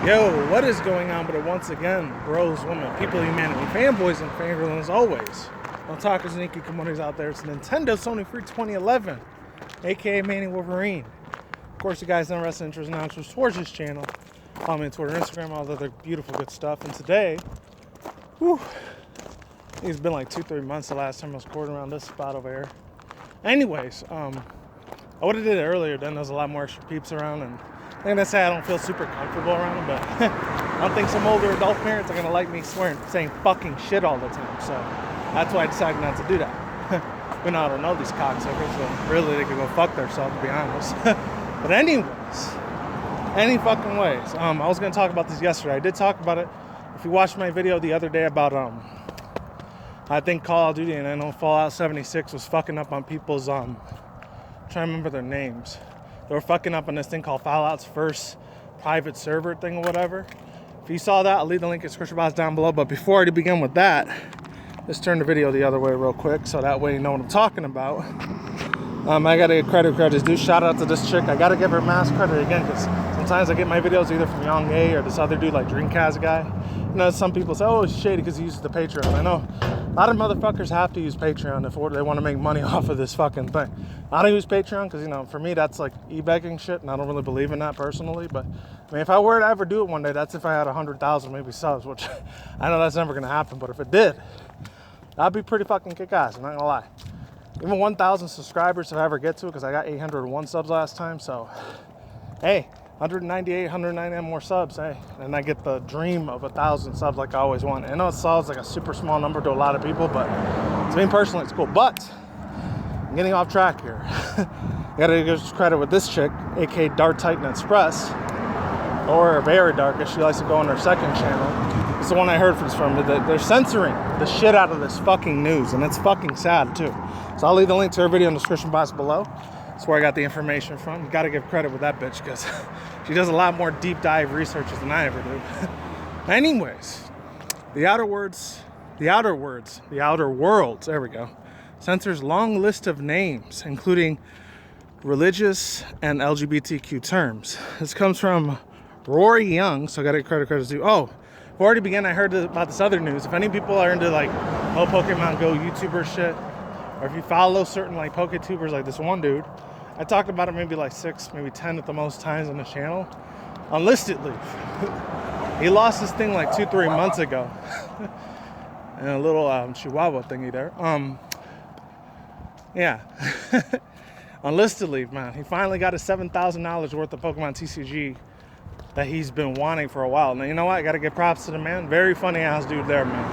Yo, what is going on? But once again, bros, women, people, humanity, fanboys, and fangirls, as always. No talkers and inky communities out there. It's Nintendo Sony Free 2011, aka Manny Wolverine. Of course, you guys know wrestling interest announcements towards this channel. Follow me on Twitter, Instagram, all the other beautiful good stuff. And today, it's been like 2-3 months the last time I was recording around this spot over here. Anyways, I would have did it earlier, then there's a lot more extra peeps around, and I'm gonna say I don't feel super comfortable around them, but I don't think some older adult parents are gonna like me saying fucking shit all the time. So that's why I decided not to do that. But now I don't know these cocksuckers, so really they could go fuck themselves, to be honest. But anyways, any fucking ways. I was gonna talk about this yesterday. I did talk about it. If you watched my video the other day about I think Call of Duty, and I know Fallout 76 was fucking up on people's trying to remember their names. They were fucking up on this thing called Fallout's first private server thing or whatever. If you saw that, I'll leave the link in the description box down below. But before I begin with that, let's turn the video the other way real quick so that way you know what I'm talking about. I gotta give credit's due. Shout out to this chick. I gotta give her mass credit again, because sometimes I get my videos either from Young A or this other dude like Dreamcast guy. You know, some people say, oh, it's shady because he uses the Patreon. I know a lot of motherfuckers have to use Patreon if they want to make money off of this fucking thing. I don't use Patreon because, you know, for me that's like e-begging shit, and I don't really believe in that personally. But I mean, if I were to ever do it one day, that's if I had 100,000 maybe subs, which I know that's never gonna happen. But if it did, that'd be pretty fucking kick-ass, I'm not gonna lie. Even 1,000 subscribers if I ever get to it, because I got 801 subs last time. So hey, 198, 199 more subs, hey, and I get the dream of 1,000 subs like I always want. I know it sounds like a super small number to a lot of people, but to me personally, it's cool. But I'm getting off track here. I gotta give credit with this chick, aka Dark Titan Express, or Very Dark, as she likes to go on her second channel. It's the one I heard from. They're censoring the shit out of this fucking news, and it's fucking sad too. So I'll leave the link to her video in the description box below. That's where I got the information from. You gotta give credit with that bitch, because she does a lot more deep dive researches than I ever do. Anyways, the Outer Worlds, there we go, censors long list of names, including religious and LGBTQ terms. This comes from Rory Young, so I gotta give credit's due. Oh, before I begin, I heard about this other news. If any people are into like Pokemon Go YouTuber shit, or if you follow certain like PokeTubers like this one dude, I talked about it maybe like 6, maybe 10 at the most times on the channel. Unlisted leave. He lost this thing like 2-3 months ago. And a little chihuahua thingy there. Yeah. Unlisted leave, man. He finally got his $7,000 worth of Pokemon TCG that he's been wanting for a while. Now, you know what? I gotta give props to the man. Very funny ass dude there, man.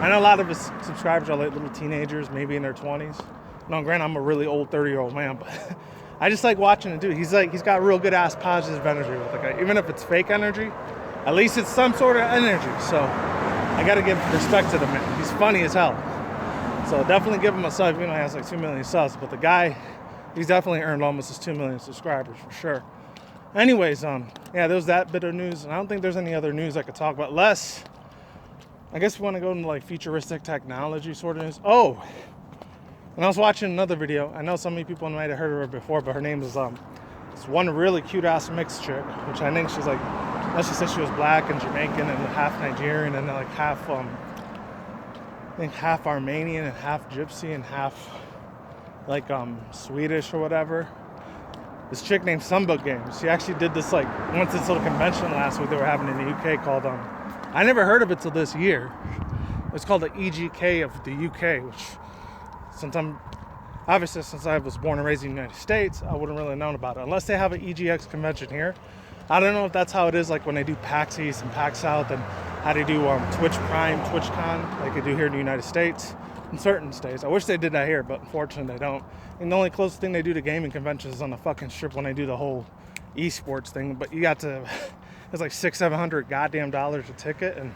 I know a lot of his subscribers are like little teenagers, maybe in their 20s. No, granted, I'm a really old 30-year-old man, but I just like watching the dude. He's got real good ass positive energy with the guy. Even if it's fake energy, at least it's some sort of energy. So I gotta give respect to the man. He's funny as hell. So definitely give him a sub. You know, he has like 2 million subs, but the guy, he's definitely earned almost his 2 million subscribers for sure. Anyways, yeah, there was that bit of news, and I don't think there's any other news I could talk about. Less, I guess we want to go into like futuristic technology sort of news. Oh, and I was watching another video. I know so many people might have heard of her before, but her name is this one really cute ass mixed chick, which I think she's like, she said she was black and Jamaican and half Nigerian and like half I think half Armenian and half Gypsy and half like Swedish or whatever. This chick named Sunbook Games. She actually did this like went to this little convention last week they were having in the UK called I never heard of it till this year. It's called the EGK of the UK, which obviously since I was born and raised in the United States, I wouldn't really known about it unless they have an EGX convention here. I don't know if that's how it is like when they do PAX East and PAX South, and how they do Twitch Prime, TwitchCon like they do here in the United States. In certain states. I wish they did that here, but unfortunately they don't. And the only closest thing they do to gaming conventions is on the fucking strip when they do the whole esports thing. But you got to, it's like $600-700 goddamn dollars a ticket, and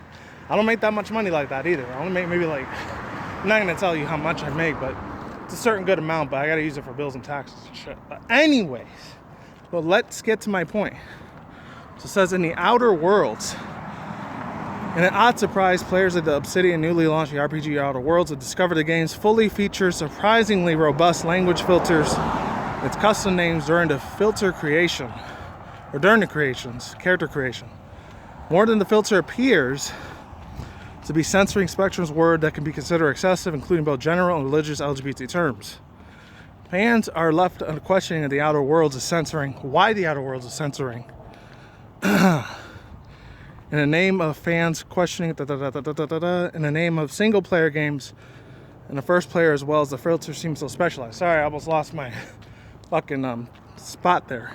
I don't make that much money like that either. I only make maybe like, I'm not gonna tell you how much I make, but it's a certain good amount, but I gotta use it for bills and taxes and shit. But anyways, well, let's get to my point. So it says in the Outer Worlds, in an odd surprise, players of the Obsidian newly launched RPG Outer Worlds have discovered the game's fully features surprisingly robust language filters, its custom names during the character creation. More than the filter appears to be censoring Spectrum's word that can be considered excessive, including both general and religious LGBT terms. Fans are left questioning the Outer Worlds is censoring. Why the Outer Worlds is censoring? In the name of fans questioning, in the name of single-player games, and the first player as well as the filter seems so specialized. Sorry, I almost lost my fucking spot there.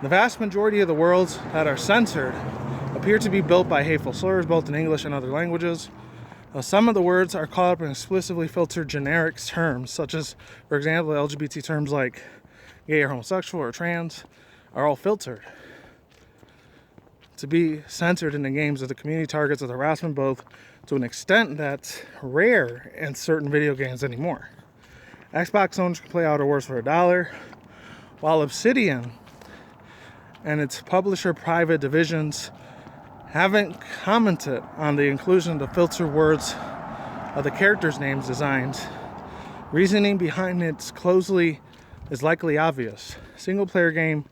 The vast majority of the worlds that are censored appear to be built by hateful slurs, both in English and other languages. Some of the words are caught up in explicitly filtered generic terms, such as, for example, LGBT terms like gay or homosexual or trans are all filtered to be censored in the games of the community targets of harassment, both to an extent that's rare in certain video games anymore. Xbox owners can play Outer Worlds for $1, while Obsidian and its publisher private divisions haven't commented on the inclusion of the filtered words of the characters' names designs. Reasoning behind its closely is likely obvious. Single-player game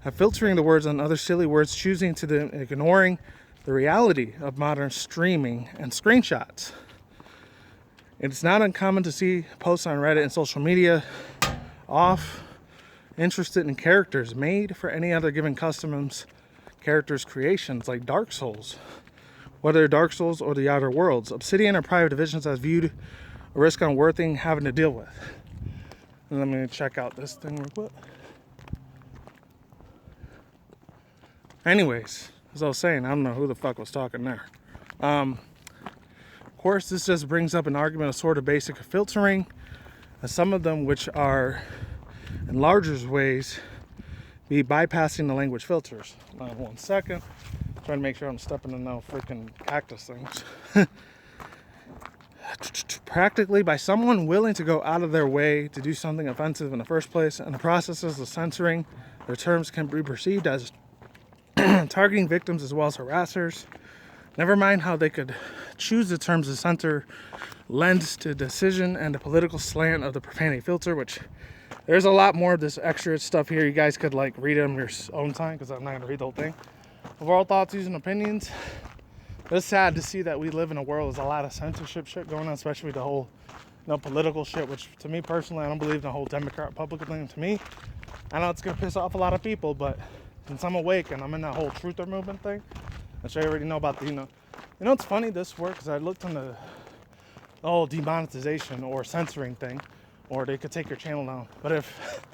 have filtering the words on other silly words, choosing to ignoring the reality of modern streaming and screenshots. It's not uncommon to see posts on Reddit and social media interested in characters made for any other given custom's characters' creations, like Dark Souls. Whether Dark Souls or the Outer Worlds, Obsidian or private divisions has viewed a risk unworthy having to deal with. And let me check out this thing real quick. Anyways, as I was saying, I don't know who the fuck was talking there. Of course, this just brings up an argument of sort of basic filtering, and some of them which are, in larger ways, be bypassing the language filters. 1 second. Trying to make sure I'm stepping in no freaking cactus things. Practically, by someone willing to go out of their way to do something offensive in the first place, and the processes of censoring their terms can be perceived as targeting victims as well as harassers. Never mind how they could choose the terms to censor lends to decision and the political slant of the profanity filter, which there's a lot more of this extra stuff here. You guys could like read it on your own time because I'm not going to read the whole thing. Overall thoughts, views, and opinions. It's sad to see that we live in a world with a lot of censorship shit going on, especially with the whole political shit, which to me personally, I don't believe in the whole Democrat-Republican thing. To me, I know it's going to piss off a lot of people, but since I'm awake and I'm in that whole truther movement thing, which I already know about the, it's funny this works, because I looked on the whole demonetization or censoring thing, or they could take your channel down. But if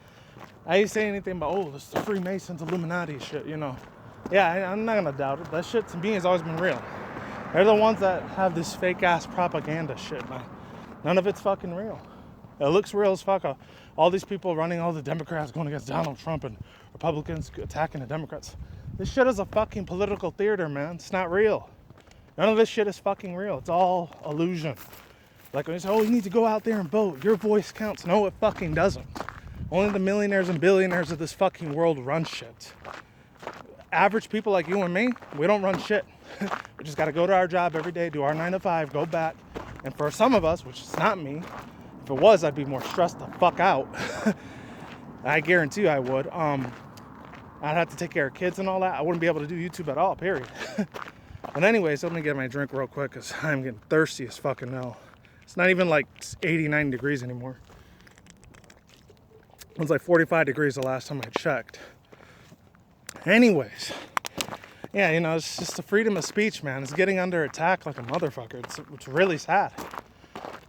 I say anything about, this is the Freemasons, Illuminati shit, yeah, I'm not going to doubt it. That shit to me has always been real. They're the ones that have this fake ass propaganda shit, man. None of it's fucking real. It looks real as fuck. All these people running, all the Democrats going against Donald Trump and Republicans attacking the Democrats. This shit is a fucking political theater, man. It's not real. None of this shit is fucking real. It's all illusion. Like when you say, you need to go out there and vote. Your voice counts. No, it fucking doesn't. Only the millionaires and billionaires of this fucking world run shit. Average people like you and me, we don't run shit. We just got to go to our job every day, do our 9 to 5, go back. And for some of us, which is not me, if it was, I'd be more stressed the fuck out. I guarantee you I would. I'd have to take care of kids and all that. I wouldn't be able to do YouTube at all, period. But anyways, let me get my drink real quick because I'm getting thirsty as fucking hell. It's not even like 89 degrees anymore. It was like 45 degrees the last time I checked. Anyways, yeah, it's just the freedom of speech, man. It's getting under attack like a motherfucker. It's really sad.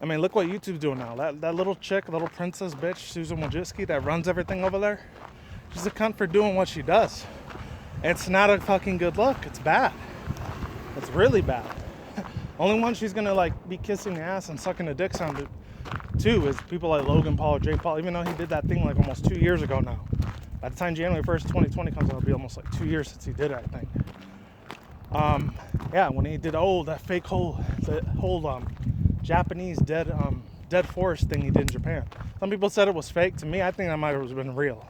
I mean, look what YouTube's doing now. That little chick, little princess bitch, Susan Wojcicki, that runs everything over there. She's a cunt for doing what she does. It's not a fucking good look. It's bad. It's really bad. Only one she's gonna be kissing the ass and sucking the dicks on too is people like Logan Paul or Jake Paul, even though he did that thing like almost 2 years ago now. By the time January 1st, 2020 comes out, it'll be almost like 2 years since he did it, I think. Yeah, when he did that fake whole Japanese dead forest thing he did in Japan. Some people said it was fake. To me, I think that might have been real.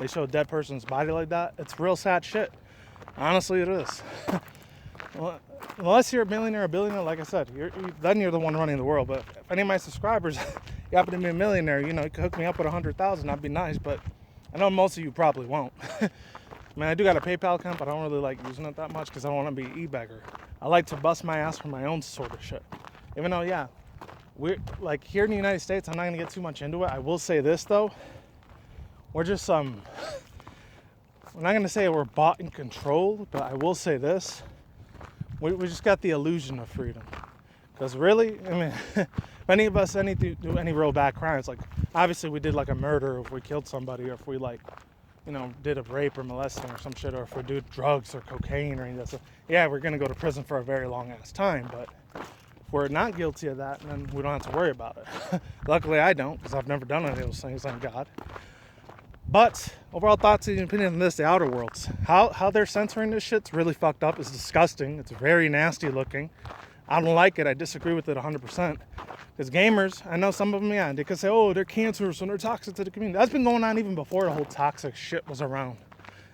They show a dead person's body like that. It's real sad shit. Honestly, it is. Well, unless you're a millionaire or billionaire, like I said, then you're the one running the world. But if any of my subscribers, you happen to be a millionaire, you could hook me up with 100,000. That'd be nice. But I know most of you probably won't. I mean, I do got a PayPal account, but I don't really like using it that much because I don't want to be e-beggar. I like to bust my ass for my own sort of shit. Even though, yeah, we're like here in the United States, I'm not gonna get too much into it. I will say this though, we're just we're not gonna say we're bought and controlled, but I will say this: we just got the illusion of freedom. Because really, I mean, if any of us do any real bad crimes, like obviously we did like a murder, if we killed somebody, or if we like, you know, did a rape or molesting or some shit, or if we do drugs or cocaine or anything like that, so yeah, we're gonna go to prison for a very long ass time. But if we're not guilty of that, then we don't have to worry about it. Luckily, I don't, because I've never done any of those things, thank God. But overall thoughts and opinion on this: the Outer Worlds, how they're censoring this shit's really fucked up. It's disgusting. It's very nasty looking. I don't like it. I disagree with it 100%. Because gamers, I know some of them, yeah, they could say, oh, they're cancerous and they're toxic to the community. That's been going on even before the whole toxic shit was around.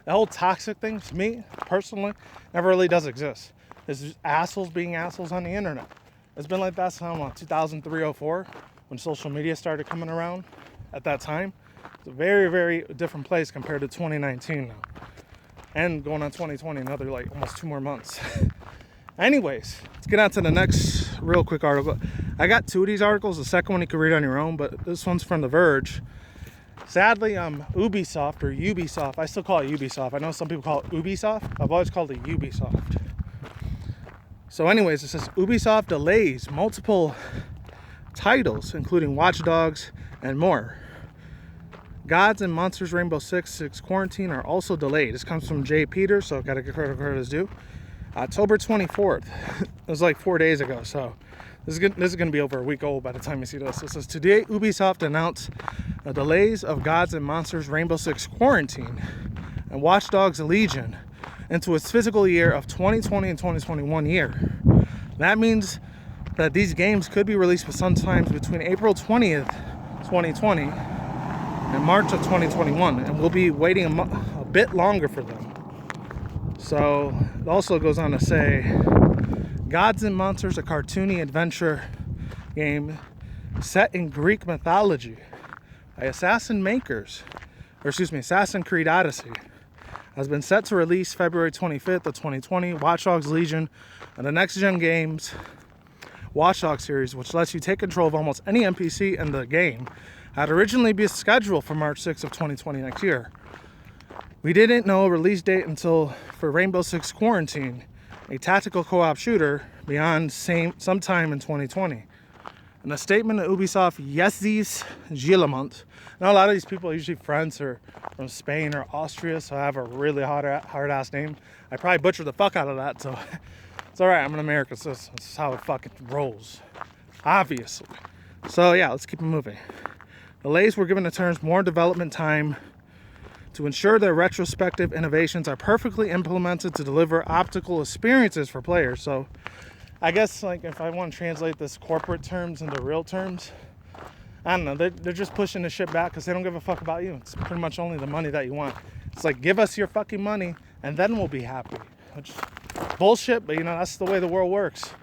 The whole toxic thing, to me, personally, never really does exist. There's just assholes being assholes on the internet. It's been like that since 2003, 04, when social media started coming around at that time. It's a very, very different place compared to 2019 now. And going on 2020, another like almost 2 more months. Anyways, let's get on to the next real quick article. I got 2 of these articles. The second one you can read on your own, but this one's from The Verge. Sadly, Ubisoft, I still call it Ubisoft. I know some people call it Ubisoft. I've always called it Ubisoft. So anyways, it says Ubisoft delays multiple titles, including Watch Dogs and more. Gods and Monsters Rainbow Six Quarantine are also delayed. This comes from Jay Peters, so gotta give credit where it's due. October 24th. It was like 4 days ago, so this is going to be over a week old by the time you see this. It says, today Ubisoft announced the delays of Gods and Monsters Rainbow Six Quarantine and Watch Dogs Legion into its fiscal year of 2020 and 2021 year. That means that these games could be released sometimes between April 20th, 2020 and March of 2021, and we'll be waiting a bit longer for them. So it also goes on to say, Gods and Monsters, a cartoony adventure game set in Greek mythology by Assassin's Creed Odyssey, has been set to release February 25th of 2020. Watch Dogs Legion and the next-gen games Watch Dogs series, which lets you take control of almost any NPC in the game, had originally been scheduled for March 6th of 2020 next year. We didn't know a release date until for Rainbow Six Quarantine, a tactical co-op shooter, beyond sometime in 2020. In a statement to Ubisoft, Yesis Gilamont. Now a lot of these people are usually friends or from Spain or Austria, so I have a really hard-ass name. I probably butchered the fuck out of that, so it's alright, I'm an American citizen. This is how it fucking rolls. Obviously. So yeah, let's keep it moving. Delays were given the terms more development time to ensure that retrospective innovations are perfectly implemented to deliver optical experiences for players. So I guess like if I want to translate this corporate terms into real terms, I don't know, they're just pushing the shit back because they don't give a fuck about you. It's pretty much only the money that you want. It's like, give us your fucking money and then we'll be happy. Which bullshit, but you know, that's the way the world works.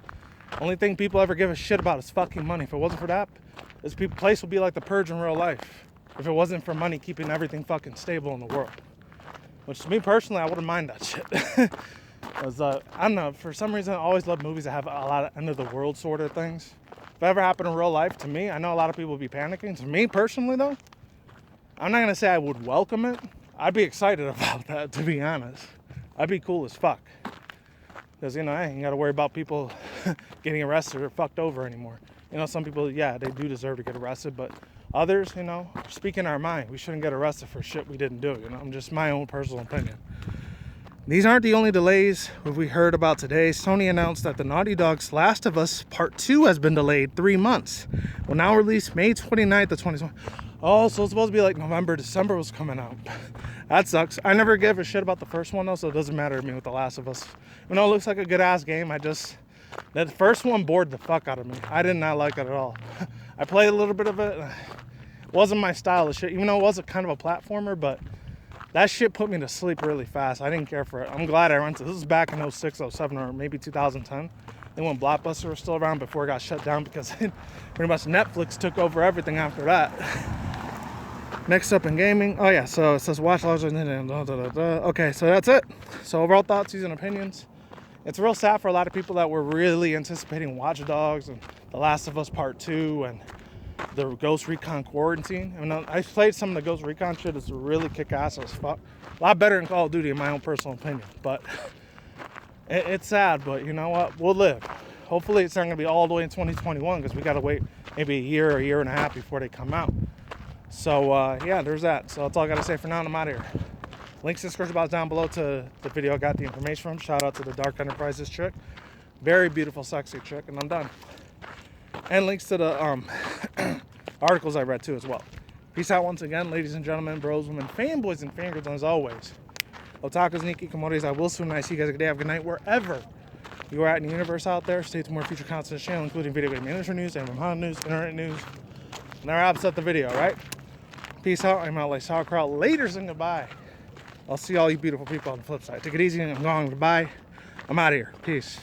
Only thing people ever give a shit about is fucking money. If it wasn't for that, this place would be like the Purge in real life. If it wasn't for money keeping everything fucking stable in the world. Which to me personally, I wouldn't mind that shit. Because, I don't know, for some reason I always love movies that have a lot of end of the world sort of things. If it ever happened in real life, to me, I know a lot of people would be panicking. To me personally though, I'm not going to say I would welcome it. I'd be excited about that, to be honest. I'd be cool as fuck. Because, you know, I ain't got to worry about people getting arrested or fucked over anymore. You know, some people, yeah, they do deserve to get arrested, but others, you know, speaking our mind. We shouldn't get arrested for shit we didn't do, you know. I'm just my own personal opinion. These aren't the only delays we heard about today. Sony announced that the Naughty Dog's Last of Us Part 2 has been delayed 3 months. Will now release May 29th of 2020. Oh, so it's supposed to be like November, December was coming out. That sucks. I never gave a shit about the first one though, so it doesn't matter to me with The Last of Us. You know, it looks like a good ass game. That first one bored the fuck out of me. I did not like it at all. I played a little bit of it. It wasn't my style of shit, even though it was a kind of a platformer, but that shit put me to sleep really fast. I didn't care for it. I'm glad I rented. This was back in 06, 07, or maybe 2010. Then when Blockbuster was still around before it got shut down because pretty much Netflix took over everything after that. Next up in gaming, oh yeah, so it says Watch Dogs. Okay, so that's it. So overall thoughts, views, and opinions. It's real sad for a lot of people that were really anticipating Watch Dogs and The Last of Us Part 2 and the Ghost Recon Quarantine. I mean, I played some of the Ghost Recon shit. It's really kick-ass as fuck. A lot better than Call of Duty in my own personal opinion. But it's sad, but you know what? We'll live. Hopefully it's not going to be all the way in 2021 because we got to wait maybe a year and a half before they come out. So, yeah, there's that. So that's all I got to say for now, and I'm out of here. Links in the description box down below to the video I got the information from. Shout out to the Dark Enterprises chick. Very beautiful, sexy chick, and I'm done. And links to the articles I read too as well. Peace out once again, ladies and gentlemen, bros, women, fanboys, and fangirls, and as always, otakus, Nikki, Komores, I will soon, and I see you guys a good day, have a good night, wherever you are at in the universe out there. Stay tuned for more future content on the channel, including video game industry news, anime news, internet news, and that wraps up the video, right? Peace out, I'm out like sauerkraut, laters and goodbye. I'll see all you beautiful people on the flip side. Take it easy, and I'm going, goodbye. I'm out of here, peace.